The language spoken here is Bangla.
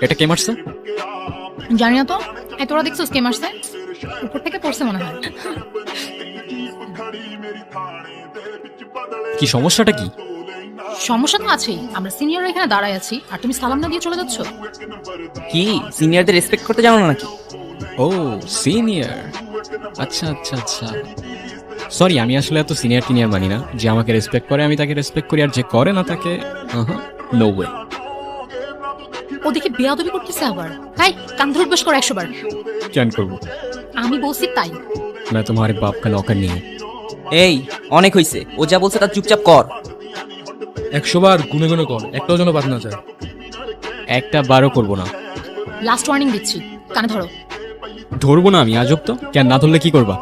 এটা কে মারছে? জানি না তো। এই তোরা দেখছিস কে মারছে? উপর থেকে পড়ছে মনে হয়। কি সমস্যাটা কি? সমস্যা তো আছেই, আমরা সিনিয়র এখানে দাঁড়ায় আছি আর তুমি সালাম না দিয়ে চলে যাচ্ছ। কি সিনিয়রদের রেসপেক্ট করতে জানো না নাকি? ও সিনিয়র, আচ্ছা আচ্ছা আচ্ছা। সরি, আমি আসলে এত সিনিয়র টিনিয়র মানি না। যে আমাকে রেসপেক্ট করে আমি তাকে রেসপেক্ট করি, আর যে করে না তাকে নো ওয়ে। ও দেখি বেয়াদবি করতেছে আবার। হাই, কান ধরে উঠবাস করো 100 বার। কেন করবো? আমি বলছি তাই। मैं तुम्हारे बाप का नौकर नहीं हूँ। এই অনেক হইছে, ও যা বলছে তা চুপচাপ কর। 100 বার গুনে গুনে কর, একটাও যেন বাদ না যায়। একটা বারও করবো না। লাস্ট ওয়ার্নিং দিচ্ছি, কানে ধরো। ধরবো না আমি, আজব তো। কেন না ধরলে কি করবা?